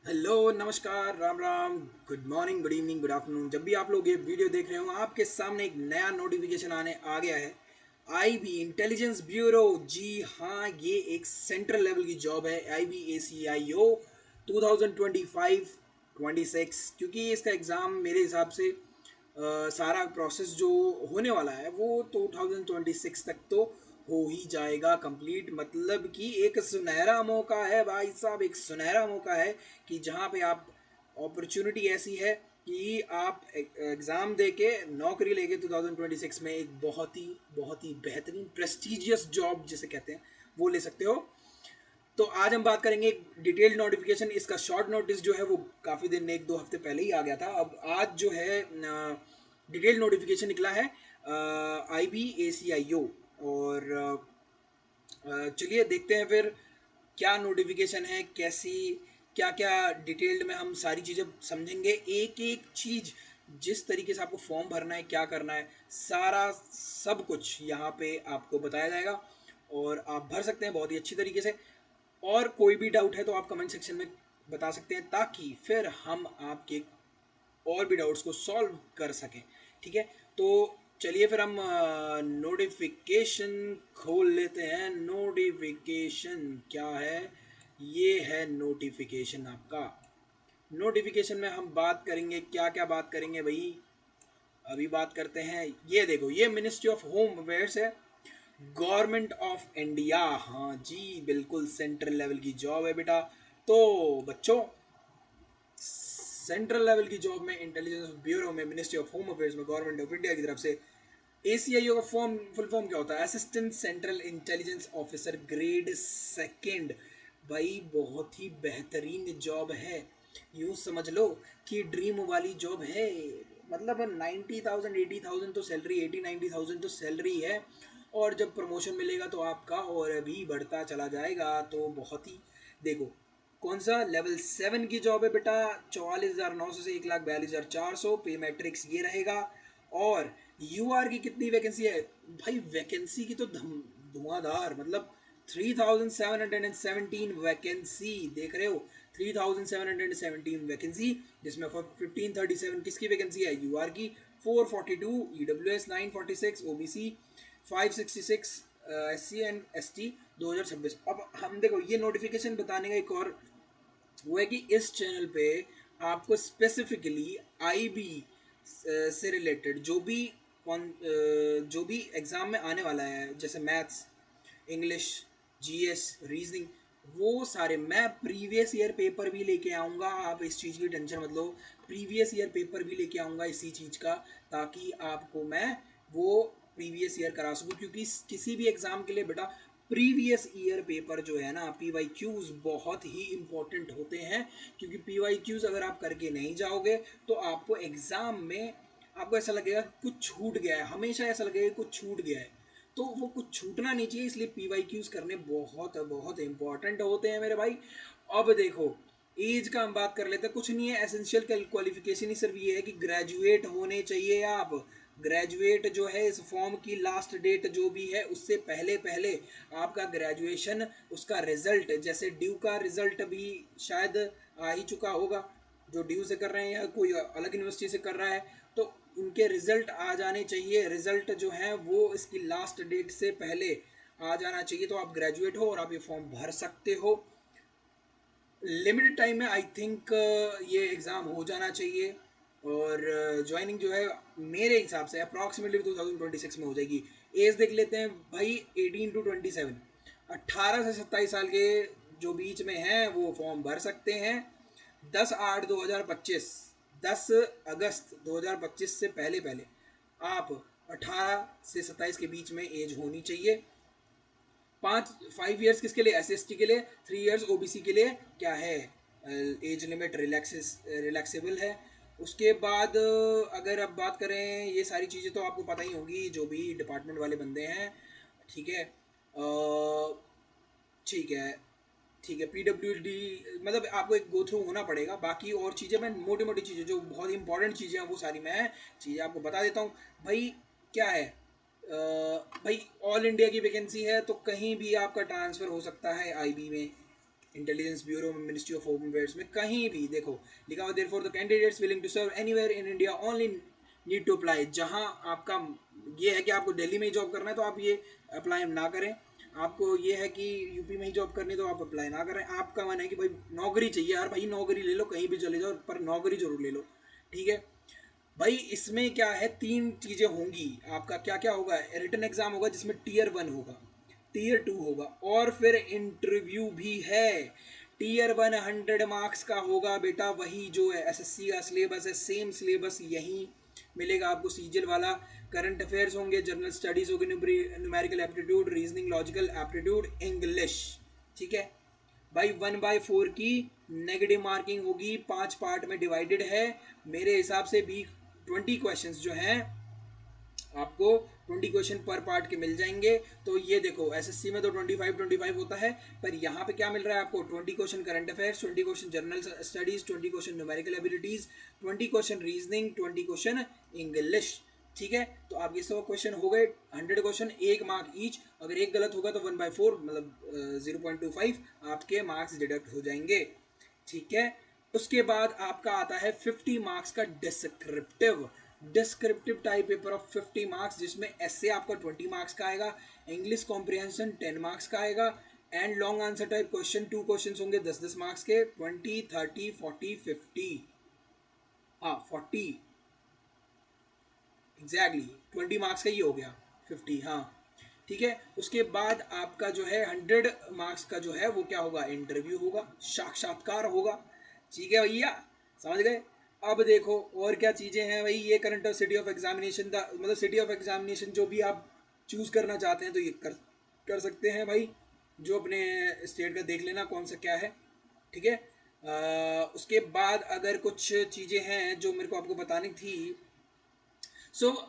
Hello, नमस्कार, Ram Ram, good morning, good evening, good afternoon. जब भी आप लोग ये वीडियो देख रहे हो आपके सामने एक नया नोटिफिकेशन आने आ गया है। आईबी इंटेलिजेंस ब्यूरो, जी हाँ, ये एक सेंट्रल लेवल की जॉब है। IBACIO 2025-26, क्योंकि इसका एग्ज़ाम मेरे हिसाब से सारा प्रोसेस जो होने वाला है वो 2026 तक तो हो ही जाएगा कंप्लीट। मतलब कि एक सुनहरा मौका है भाई साहब, एक सुनहरा मौका है कि जहाँ पे आप अपॉर्चुनिटी ऐसी है कि आप एग्ज़ाम दे के नौकरी लेके 2026 में एक बहुत ही बेहतरीन प्रेस्टिजियस जॉब जिसे कहते हैं वो ले सकते हो। तो आज हम बात करेंगे डिटेल्ड नोटिफिकेशन। इसका शॉर्ट नोटिस जो है वो काफ़ी दिन, एक दो हफ्ते पहले ही आ गया था। अब आज जो है डिटेल्ड नोटिफिकेशन निकला है IBACIO। और चलिए देखते हैं फिर क्या नोटिफिकेशन है, कैसी क्या क्या डिटेल्ड में हम सारी चीज़ें समझेंगे। एक एक चीज़, जिस तरीके से आपको फॉर्म भरना है, क्या करना है, सारा सब कुछ यहाँ पे आपको बताया जाएगा और आप भर सकते हैं बहुत ही अच्छी तरीके से। और कोई भी डाउट है तो आप कमेंट सेक्शन में बता सकते हैं, ताकि फिर हम आपके और भी डाउट्स को सॉल्व कर सकें। ठीक है, तो चलिए फिर हम नोटिफिकेशन खोल लेते हैं। नोटिफिकेशन क्या है? ये है नोटिफिकेशन आपका। नोटिफिकेशन में हम बात करेंगे, क्या क्या बात करेंगे भाई। अभी बात करते हैं, ये देखो, ये मिनिस्ट्री ऑफ होम अफेयर्स है, गवर्नमेंट ऑफ इंडिया। हाँ जी, बिल्कुल सेंट्रल लेवल की जॉब है बेटा। तो बच्चों, सेंट्रल लेवल की जॉब में इंटेलिजेंस ब्यूरो में मिनिस्ट्री ऑफ होम अफेयर्स में गवर्नमेंट ऑफ इंडिया की तरफ से ACIO का फुल फॉर्म क्या होता है? Assistant central intelligence officer, grade second. भाई बहुत ही बेहतरीन जॉब है। यूँ समझ लो कि ड्रीम वाली जॉब है। मतलब 90,000 80,000 तो सैलरी, 80-90,000 तो सैलरी है। और जब प्रमोशन मिलेगा तो आपका और भी बढ़ता चला जाएगा। तो बहुत ही, देखो, कौन सा लेवल 7 की जॉब है बेटा। 44,900 से 1,42,400 पे मैट्रिक्स ये रहेगा। और UR की कितनी वैकेंसी है भाई? वैकेंसी की तो धुआंधार, मतलब 3,717 वैकेंसी, देख रहे हो? 3,717 वैकेंसी, जिसमें 1537 किसकी वैकेंसी है? UR की। 442 EWS, 946 OBC, 566 SC and ST 2026। अब हम देखो, ये नोटिफिकेशन बताने का एक और वो है कि इस चैनल पे आपको स्पेसिफिकली IB से रिलेटेड जो भी एग्ज़ाम में आने वाला है, जैसे मैथ्स, इंग्लिश, GS, रीजनिंग, वो सारे मैं प्रीवियस ईयर पेपर भी लेके आऊँगा। आप इस चीज़ की टेंशन मत लो, प्रीवियस ईयर पेपर भी लेके आऊँगा इसी चीज़ का, ताकि आपको मैं वो प्रीवियस ईयर करा सकूँ। क्योंकि किसी भी एग्ज़ाम के लिए बेटा प्रीवियस ईयर पेपर जो है ना, PYQs बहुत ही इंपॉर्टेंट होते हैं। क्योंकि PYQs अगर आप करके नहीं जाओगे तो आपको एग्ज़ाम में आपको ऐसा लगेगा कि कुछ छूट गया है, हमेशा ऐसा लगेगा कि कुछ छूट गया है। तो वो कुछ छूटना नहीं चाहिए, इसलिए PYQs करने बहुत बहुत इंपॉर्टेंट होते हैं मेरे भाई। अब देखो, एज का हम बात कर लेते हैं। कुछ नहीं है, एसेंशियल क्वालिफिकेशन ही सिर्फ ये है कि ग्रेजुएट होने चाहिए आप। ग्रेजुएट जो है, इस फॉर्म की लास्ट डेट जो भी है उससे पहले पहले आपका ग्रेजुएशन, उसका रिजल्ट, जैसे ड्यू का रिजल्ट भी शायद आ ही चुका होगा, जो ड्यू से कर रहे हैं या कोई अलग यूनिवर्सिटी से कर रहा है, तो उनके रिजल्ट आ जाने चाहिए। रिजल्ट जो है वो इसकी लास्ट डेट से पहले आ जाना चाहिए। तो आप ग्रेजुएट हो और आप ये फॉर्म भर सकते हो। लिमिटेड टाइम में आई थिंक ये एग्ज़ाम हो जाना चाहिए। और ज्वाइनिंग जो है मेरे हिसाब से अप्रॉक्सीमेटली 2026 में हो जाएगी। एज देख लेते हैं भाई, 18 to 27, 18 से 27 साल के जो बीच में हैं वो फॉर्म भर सकते हैं। 10/8/2025, 10 अगस्त 2025 से पहले पहले आप 18 से 27 के बीच में एज होनी चाहिए। 5 ईयर्स किसके लिए? SC/ST के लिए। 3 ईयर्स OBC के लिए क्या है, एज लिमिट रिलैक्सेबल है। उसके बाद अगर अब बात करें, ये सारी चीज़ें तो आपको पता ही होंगी, जो भी डिपार्टमेंट वाले बंदे हैं। ठीक है, ठीक है, ठीक है। PWD, मतलब आपको एक गो थ्रू होना पड़ेगा। बाकी और चीज़ें मैं मोटी मोटी चीज़ें, जो बहुत इंपॉर्टेंट चीज़ें हैं वो सारी मैं चीज़ें आपको बता देता हूँ भाई। क्या है, भाई ऑल इंडिया की वैकेंसी है, तो कहीं भी आपका ट्रांसफ़र हो सकता है IB में। इंटेलिजेंस ब्यूरो में, मिनिस्ट्री ऑफ होम अफेयर्स में, कहीं भी देखो लिखा हुआ therefore the candidates willing to serve anywhere in India only need to apply. जहां आपका ये है कि आपको दिल्ली में ही जॉब करना है तो आप ये अप्लाई ना करें, आपको ये है कि यूपी में ही जॉब करनी है तो आप अप्लाई ना करें। आपका मन है कि भाई नौकरी चाहिए यार, भाई नौकरी ले लो, कहीं भी चले जाओ पर नौकरी जरूर ले लो, ठीक है भाई। इसमें क्या है, तीन चीजें होंगी। आपका क्या क्या होगा, रिटन एग्जाम होगा जिसमें टीयर 1 होगा, टीयर 2 होगा, और फिर इंटरव्यू भी है। टीयर 1 100 मार्क्स का होगा बेटा, वही जो है एसएससी का सिलेबस है, सेम सिलेबस यही मिलेगा आपको, सीजल वाला। करंट अफेयर्स होंगे, जनरल स्टडीज होगी, numerical aptitude, reasoning, logical aptitude, English, ठीक है भाई। 1/4 की नेगेटिव मार्किंग होगी, 5 पार्ट में डिवाइडेड है। मेरे हिसाब से भी 20 क्वेश्चंस जो हैं आपको 20 क्वेश्चन पर पार्ट के मिल जाएंगे। तो ये देखो एसएससी में तो 25 होता है, पर यहाँ पे क्या मिल रहा है आपको, 20 question current affairs, 20 question general studies, 20 question numerical abilities, 20 question reasoning, 20 question English, ठीक है। तो आप ये 100 क्वेश्चन हो गए, 100 क्वेश्चन, 1 मार्क ईच। अगर एक गलत होगा तो 1/4 मतलब 0.25 आपके मार्क्स डिडक्ट हो जाएंगे, ठीक है। उसके बाद आपका आता है 50 मार्क्स का descriptive, descriptive type paper of 50 marks, जिसमें ऐसे आपका 20 मार्क्स का आएगा, इंग्लिश कॉम्प्रिहेंशन 10 मार्क्स का आएगा, and long answer type question 2 question होंगे 10-10 मार्क्स के, 20, 30, 40, 50, हाँ 40 एग्जैक्टली 20 मार्क्स का ही हो गया, 50 हाँ, ठीक है। उसके बाद आपका जो है 100 मार्क्स का जो है वो क्या होगा, इंटरव्यू होगा, साक्षात्कार होगा, ठीक है भैया, समझ गए। अब देखो और क्या चीज़ें हैं भाई, ये करंट और सिटी ऑफ एग्जामिनेशन का मतलब सिटी ऑफ एग्जामिनेशन जो भी आप चूज़ करना चाहते हैं तो ये कर सकते हैं भाई, जो अपने स्टेट का देख लेना कौन सा क्या है, ठीक है। उसके बाद अगर कुछ चीज़ें हैं जो मेरे को आपको बतानी थी,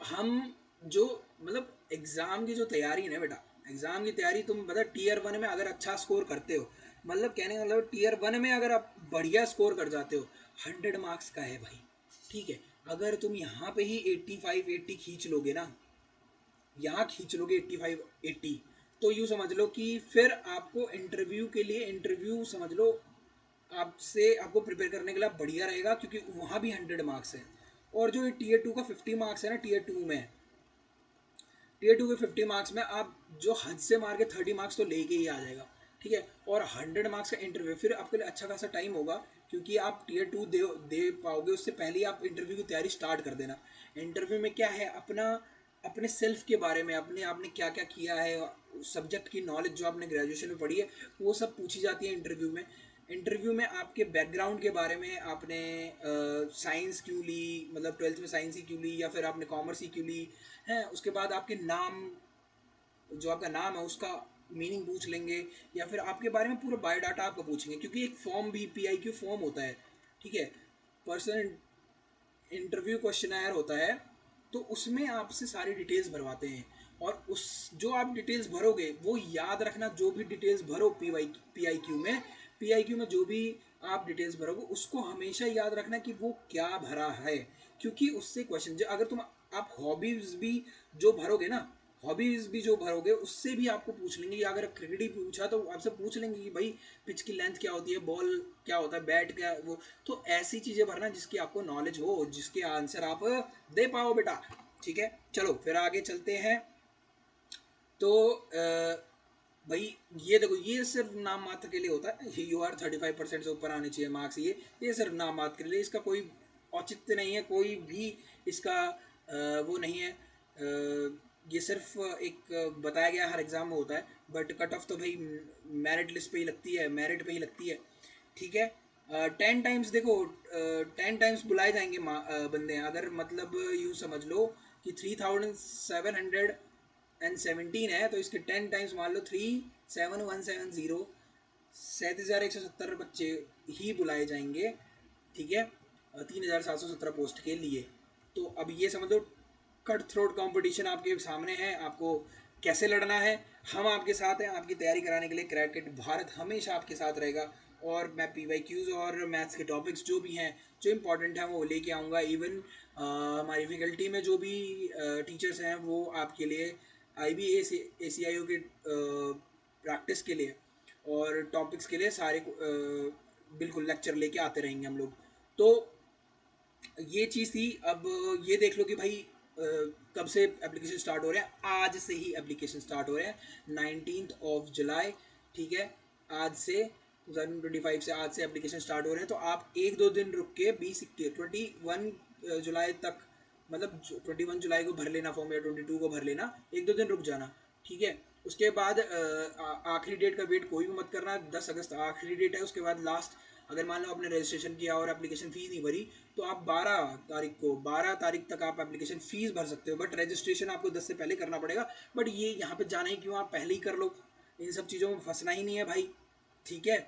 हम जो मतलब एग्ज़ाम की जो तैयारी है ना बेटा, एग्ज़ाम की तैयारी तुम बता टीयर 1 में अगर अच्छा स्कोर करते हो, मतलब कहने का मतलब टीयर 1 में अगर आप बढ़िया स्कोर कर जाते हो, 100 मार्क्स का है भाई, ठीक है। अगर तुम यहाँ पे ही 85-80 खींच लोगे ना, यहाँ खींच लोगे 85-80, तो यूँ समझ लो कि फिर आपको इंटरव्यू के लिए, इंटरव्यू समझ लो आपसे आपको प्रिपेयर करने के लिए बढ़िया रहेगा, क्योंकि वहाँ भी 100 मार्क्स है। और जो टीयर 2 का 50 मार्क्स है ना, टीयर 2 में, टीयर 2 के 50 मार्क्स में आप जो हद से मार के 30 मार्क्स तो लेके ही आ जाएगा, ठीक है। और 100 मार्क्स का इंटरव्यू फिर आपके लिए अच्छा खासा टाइम होगा, क्योंकि आप टीयर 2 दे पाओगे उससे पहले ही आप इंटरव्यू की तैयारी स्टार्ट कर देना। इंटरव्यू में क्या है, अपना अपने सेल्फ के बारे में, अपने आपने क्या क्या किया है, सब्जेक्ट की नॉलेज जो आपने ग्रेजुएशन में पढ़ी है वो सब पूछी जाती है इंटरव्यू में। इंटरव्यू में आपके बैकग्राउंड के बारे में, आपने साइंस क्यों ली, मतलब 12th में साइंस ही क्यों ली, या फिर आपने कॉमर्स ही क्यों ली है। उसके बाद आपके नाम, जो आपका नाम है उसका मीनिंग पूछ लेंगे, या फिर आपके बारे में पूरा बायोडाटा आपका पूछेंगे, क्योंकि एक फॉर्म भी PIQ फॉर्म होता है, ठीक है, पर्सनल इंटरव्यू क्वेश्चनायर होता है। तो उसमें आपसे सारी डिटेल्स भरवाते हैं, और उस जो आप डिटेल्स भरोगे वो याद रखना, जो भी डिटेल्स भरो PIQ में, PIQ में जो भी आप डिटेल्स भरोगे उसको हमेशा याद रखना कि वो क्या भरा है, क्योंकि उससे क्वेश्चन जो अगर तुम आप हॉबीज भी जो भरोगे ना, हॉबीज भी जो भरोगे उससे भी आपको पूछ लेंगे, या अगर क्रिकेट ही पूछा तो आपसे पूछ लेंगे कि भाई पिच की लेंथ क्या होती है, बॉल क्या होता है, बैट क्या वो। तो ऐसी चीज़ें भरना जिसकी आपको नॉलेज हो, जिसके आंसर आप दे पाओ बेटा, ठीक है। चलो फिर आगे चलते हैं। तो भाई ये देखो, ये सिर्फ नाम मात्र के लिए होता है, UR 35% से ऊपर आने चाहिए मार्क्स, ये सिर्फ नाम मात्र के लिए, इसका कोई औचित्य नहीं है, कोई भी इसका वो नहीं है, ये सिर्फ एक बताया गया हर एग्ज़ाम में होता है, बट कट ऑफ तो भाई मेरिट लिस्ट पे ही लगती है, मेरिट पे ही लगती है, ठीक है। 10 टाइम्स देखो, 10 टाइम्स बुलाए जाएंगे बंदे, अगर मतलब यूँ समझ लो कि 3717 है, तो इसके 10 टाइम्स मान लो 37170, 37,170 बच्चे ही बुलाए जाएंगे, ठीक है, 3,717 पोस्ट के लिए। तो अब ये समझ लो कट थ्रोट कंपटीशन आपके सामने है, आपको कैसे लड़ना है। हम आपके साथ हैं, आपकी तैयारी कराने के लिए क्रैकेट भारत हमेशा आपके साथ रहेगा, और मैं PYQs और मैथ्स के टॉपिक्स जो भी हैं, जो इंपॉर्टेंट हैं वो लेके आऊँगा। इवन हमारी फैकल्टी में जो भी टीचर्स हैं वो आपके लिए IB ACIO के प्रैक्टिस के लिए और टॉपिक्स के लिए सारे बिल्कुल लेक्चर लेके आते रहेंगे हम लोग। तो ये चीज़ थी। अब ये देख लो कि भाई कब से एप्लीकेशन स्टार्ट हो रहे हैं। आज से ही एप्लीकेशन स्टार्ट हो रहे हैं 19 जुलाई। ठीक है, आज से 2025 से आज से एप्लीकेशन स्टार्ट हो रहे हैं। तो आप एक दो दिन रुक के 21 जुलाई तक, मतलब 21 जुलाई को भर लेना फॉर्म, या 22 को भर लेना, एक दो दिन रुक जाना। ठीक है, उसके बाद आखिरी डेट का वेट कोई भी मत करना। 10 अगस्त आखिरी डेट है। उसके बाद लास्ट, अगर मान लो आपने रजिस्ट्रेशन किया और एप्लीकेशन फ़ीस नहीं भरी, तो आप 12 तारीख तक आप एप्लीकेशन फ़ीस भर सकते हो। बट रजिस्ट्रेशन आपको 10 से पहले करना पड़ेगा। बट ये यहाँ पे जाना ही क्यों, आप पहले ही कर लो। इन सब चीज़ों में फंसना ही नहीं है भाई। ठीक है।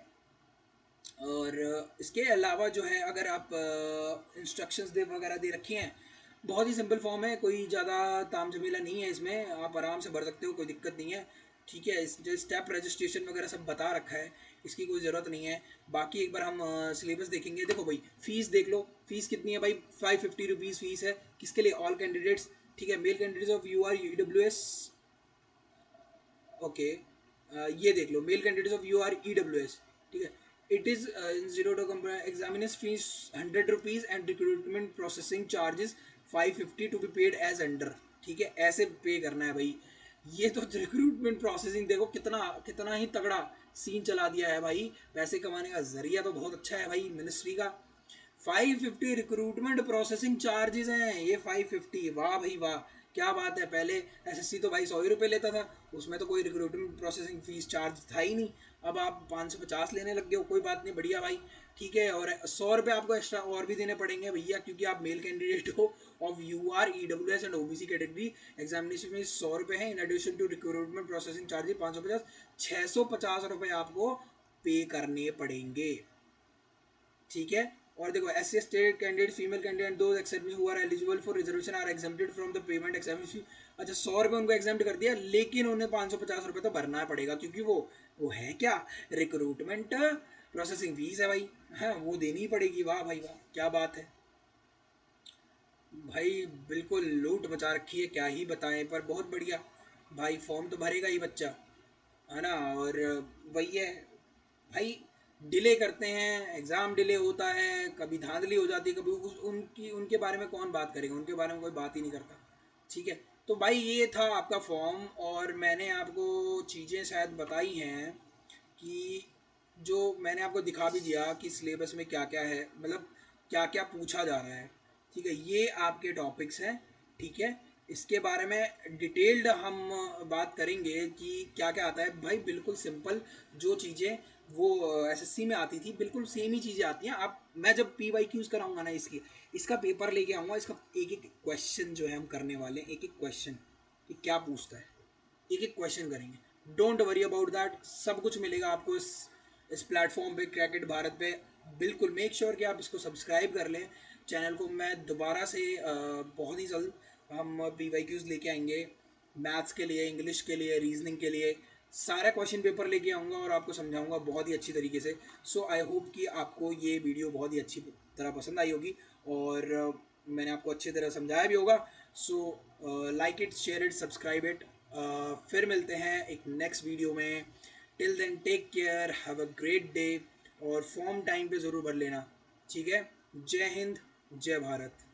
और इसके अलावा जो है, अगर आप इंस्ट्रक्शंस दे वगैरह दे रखे हैं, बहुत ही सिंपल फॉर्म है, कोई ज़्यादा ताम झमेला नहीं है इसमें, आप आराम से भर सकते हो, कोई दिक्कत नहीं है। ठीक है, इस जो स्टेप रजिस्ट्रेशन वगैरह सब बता रखा है, इसकी कोई ज़रूरत नहीं है। बाकी एक बार हम सिलेबस देखेंगे। देखो भाई, फ़ीस देख लो, फ़ीस कितनी है भाई, 550 रुपीज़ फ़ीस है। किसके लिए? All candidates. ठीक है, male candidates of UR EWS। Okay, ये देख लो, male candidates of UR EWS। ठीक है, it is in zero two examination fees 100 rupees and recruitment processing charges 550 to be paid as under. ठीक है, ऐसे पे करना है भाई। ये तो रिक्रूटमेंट प्रोसेसिंग देखो, कितना कितना ही तगड़ा सीन चला दिया है भाई। पैसे कमाने का जरिया तो बहुत अच्छा है भाई मिनिस्ट्री का। 550 रिक्रूटमेंट प्रोसेसिंग चार्जेस हैं ये 550। वाह भाई वाह, क्या बात है। पहले एसएससी तो भाई 100 ही रुपये लेता था, उसमें तो कोई रिक्रूटमेंट प्रोसेसिंग फीस चार्ज था ही नहीं। अब आप 550 लेने लग गए हो, कोई बात नहीं, बढ़िया भाई। ठीक है, और 100 रुपये आपको एक्स्ट्रा और भी देने पड़ेंगे भैया, क्योंकि आप मेल कैंडिडेट हो of UR EWS and OBC category. Examination fees 100 रुपये है, in addition to recruitment processing charges 550, 650 रुपये आपको पे करने पड़ेंगे। ठीक है, और देखो, SC state candidate, female candidate, दो एक्सेप्ट में हुआ eligible for reservation are exempted from the payment examination. अच्छा, 100 रुपये उनको एग्जाम्प्ट कर दिया, लेकिन उन्हें 550 रुपये तो भरना पड़ेगा, क्योंकि वो है क्या, रिक्रूटमेंट प्रोसेसिंग फीस है भाई। हाँ, वो देनी ही पड़ेगी। वाह भाई वाह, क्या बात है भाई। बिल्कुल लूट मचा रखी है, क्या ही बताएं, पर बहुत बढ़िया भाई। फॉर्म तो भरेगा ही बच्चा, है ना। और वही है भाई, डिले करते हैं, एग्ज़ाम डिले होता है, कभी धांधली हो जाती है, कभी उनकी उनके बारे में कौन बात करेगा, उनके बारे में कोई बात ही नहीं करता। ठीक है, तो भाई ये था आपका फॉर्म, और मैंने आपको चीज़ें शायद बताई हैं कि जो मैंने आपको दिखा भी दिया कि सिलेबस में क्या क्या है, मतलब क्या क्या पूछा जा रहा है। ठीक है, ये आपके टॉपिक्स हैं। ठीक है, इसके बारे में डिटेल्ड हम बात करेंगे कि क्या क्या आता है भाई। बिल्कुल सिंपल जो चीज़ें वो एसएससी में आती थी, बिल्कुल सेम ही चीज़ें आती हैं। आप, मैं जब PYQs कराऊंगा ना, इसका पेपर लेके आऊँगा, इसका एक एक क्वेश्चन जो है हम करने वाले हैं, एक एक क्वेश्चन कि क्या पूछता है, एक एक क्वेश्चन करेंगे। डोंट वरी अबाउट दैट, सब कुछ मिलेगा आपको इस प्लेटफॉर्म पे, क्रैकेट भारत पे। बिल्कुल मेक श्योर कि आप इसको सब्सक्राइब कर लें चैनल को। मैं दोबारा से बहुत ही जल्द हम PYQs लेके आएंगे, मैथ्स के लिए, इंग्लिश के लिए, रीजनिंग के लिए, सारा क्वेश्चन पेपर लेके आऊँगा और आपको समझाऊंगा बहुत ही अच्छी तरीके से। सो आई होप कि आपको ये वीडियो बहुत ही अच्छी तरह पसंद आई होगी, और मैंने आपको अच्छी तरह समझाया भी होगा। So like it, share it, subscribe it. फिर मिलते हैं एक नेक्स्ट वीडियो में। Till then take care, have a great day, और फॉर्म टाइम पे ज़रूर भर लेना। ठीक है, जय हिंद, जय भारत।